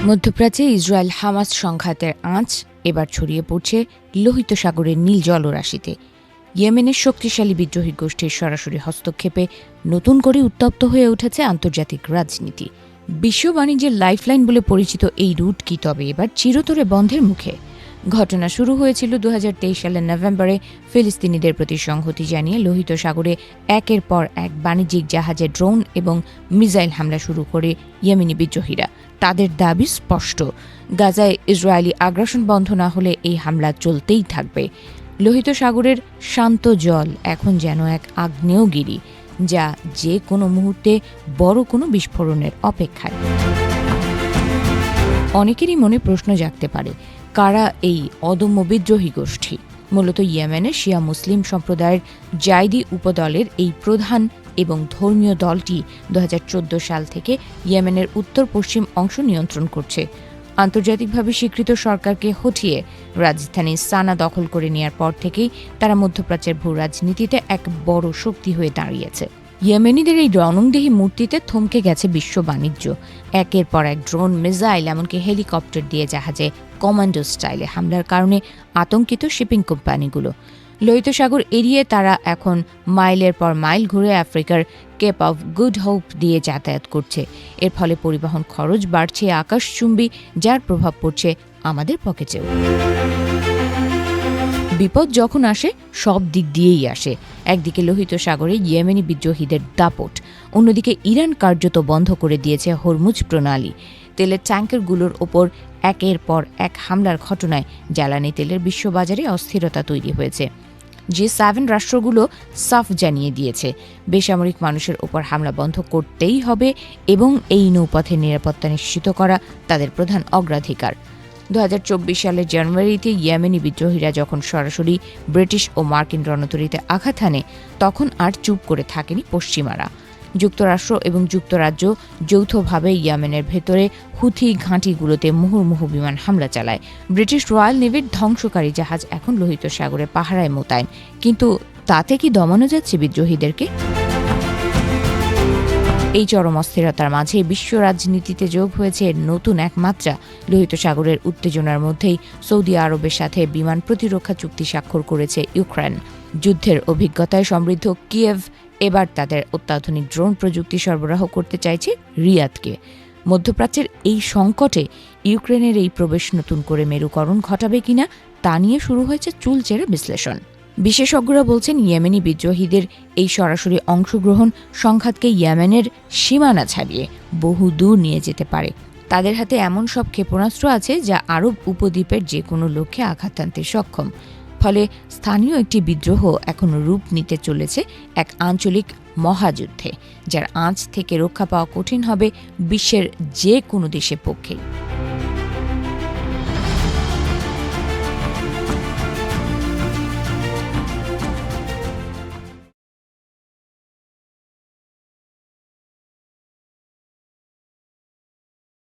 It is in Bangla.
মধ্যপ্রাচ্যে ইসরায়েল হামাস সংঘাতের আঁচ এবার ছড়িয়ে পড়ছে লোহিত সাগরের নীল জলরাশিতে। ইয়েমেনের শক্তিশালী বিদ্রোহী গোষ্ঠীর সরাসরি হস্তক্ষেপে নতুন করে উত্তপ্ত হয়ে উঠেছে আন্তর্জাতিক রাজনীতি। বিশ্ব বাণিজ্যের লাইফলাইন বলে পরিচিত এই রুট কি তবে এবার চিরতরে বন্ধের মুখে? ঘটনা শুরু হয়েছিল 2023 সালের নভেম্বরে ফিলিস্তিনিদের প্রতি সংহতি জানিয়ে লোহিত সাগরে একের পর এক বাণিজ্যিক জাহাজে ড্রোন এবং মিসাইল হামলা শুরু করে ইয়েমেনি বিদ্রোহীরা। তাদের দাবি স্পষ্ট, গাজায় ইসরায়েলি আগ্রাসন বন্ধ না হলে এই হামলা চলতেই থাকবে। লোহিত সাগরের শান্ত জল এখন যেন এক আগ্নেয়গিরি, যা যে কোনো মুহূর্তে বড় কোনো বিস্ফোরণের অপেক্ষায়। অনেকেরই মনে প্রশ্ন জাগতে পারে, কারা এই অদম্য বিদ্রোহী গোষ্ঠী? মূলত ইয়েমেনের শিয়া মুসলিম সম্প্রদায়ের জাইদি উপদলের এই প্রধান এবং ধর্মীয় দলটি 2014 সাল থেকে ইয়েমেনের উত্তর পশ্চিম অংশ নিয়ন্ত্রণ করছে। আন্তর্জাতিকভাবে স্বীকৃত সরকারকে হঠিয়ে রাজধানী সানা দখল করে নেওয়ার পর থেকেই তারা মধ্যপ্রাচ্যের ভূ রাজনীতিতে এক বড় শক্তি হয়ে দাঁড়িয়েছে। ইয়েমেনিদের এই রণংদেহী মূর্তিতে থমকে গেছে বিশ্ব বাণিজ্য। একের পর এক ড্রোন, মিসাইল, এমনকি হেলিকপ্টার দিয়ে জাহাজে কমান্ডো স্টাইলে হামলার কারণে আতঙ্কিত শিপিং কোম্পানিগুলো। লোহিত সাগর এড়িয়ে তারা এখন মাইলের পর মাইল ঘুরে আফ্রিকার কেপ অফ গুড হোপ দিয়ে যাতায়াত করছে। এর ফলে পরিবহন খরচ বাড়ছে আকাশচুম্বী, যার প্রভাব পড়ছে আমাদের পকেটেও। বিপদ যখন আসে সব দিক দিয়েই আসে। একদিকে লোহিত সাগরে ইয়েমেনি বিদ্রোহীদের দাপট, অন্যদিকে ইরান কার্যত বন্ধ করে দিয়েছে হরমুজ প্রণালী। তেলের ট্যাঙ্কারগুলোর ওপর একের পর এক হামলার ঘটনায় জ্বালানি তেলের বিশ্ববাজারে অস্থিরতা তৈরি হয়েছে। G7 রাষ্ট্রগুলো সাফ জানিয়ে দিয়েছে, বেসামরিক মানুষের ওপর হামলা বন্ধ করতেই হবে এবং এই নৌপথের নিরাপত্তা নিশ্চিত করা তাদের প্রধান অগ্রাধিকার। 2024 সালের জানুয়ারিতে ইয়েমেনি বিদ্রোহীরা যখন সরাসরি ব্রিটিশ ও মার্কিন রণতরীতে আঘাত হানে, তখন আর চুপ করে থাকেনি পশ্চিমারা। যুক্তরাষ্ট্র এবং যুক্তরাজ্য যৌথভাবে ইয়েমেনের ভেতরে হুথি ঘাঁটিগুলোতে মুহুর্মুহু বিমান হামলা চালায়। ব্রিটিশ রয়্যাল নেভির ধ্বংসকারী জাহাজ এখন লোহিত সাগরে পাহারায় মোতায়েন। কিন্তু তাতে কি দমানো যাচ্ছে বিদ্রোহীদেরকে? এই চরম অস্থিরতার মাঝে বিশ্ব রাজনীতিতে যোগ হয়েছে নতুন এক মাত্রা। লোহিত সাগরের উত্তেজনার মধ্যেই সৌদি আরবের সাথে বিমান প্রতিরক্ষা চুক্তি স্বাক্ষর করেছে ইউক্রেন। যুদ্ধের অভিজ্ঞতায় সমৃদ্ধ কিয়েভ এবার তাদের অত্যাধুনিক ড্রোন প্রযুক্তি সরবরাহ করতে চাইছে রিয়াদকে। মধ্যপ্রাচ্যের এই সংকটে ইউক্রেনের এই প্রবেশ নতুন করে মেরুকরণ ঘটাবে কিনা তা নিয়ে শুরু হয়েছে চুলচেরা বিশ্লেষণ। বিশেষজ্ঞরা বলছেন, ইয়েমেনি বিদ্রোহীদের এই সরাসরি অংশগ্রহণ সংঘাতকে ইয়েমেনের সীমানা ছাড়িয়ে বহু দূর নিয়ে যেতে পারে। তাদের হাতে এমন সব ক্ষেপণাস্ত্র আছে যা আরব উপদ্বীপের যে কোনো লক্ষ্যে আঘাত আনতে সক্ষম। ফলে স্থানীয় একটি বিদ্রোহ এখন রূপ নিতে চলেছে এক আঞ্চলিক মহাযুদ্ধে, যার আঁচ থেকে রক্ষা পাওয়া কঠিন হবে বিশ্বের যে কোনো দেশের পক্ষেই।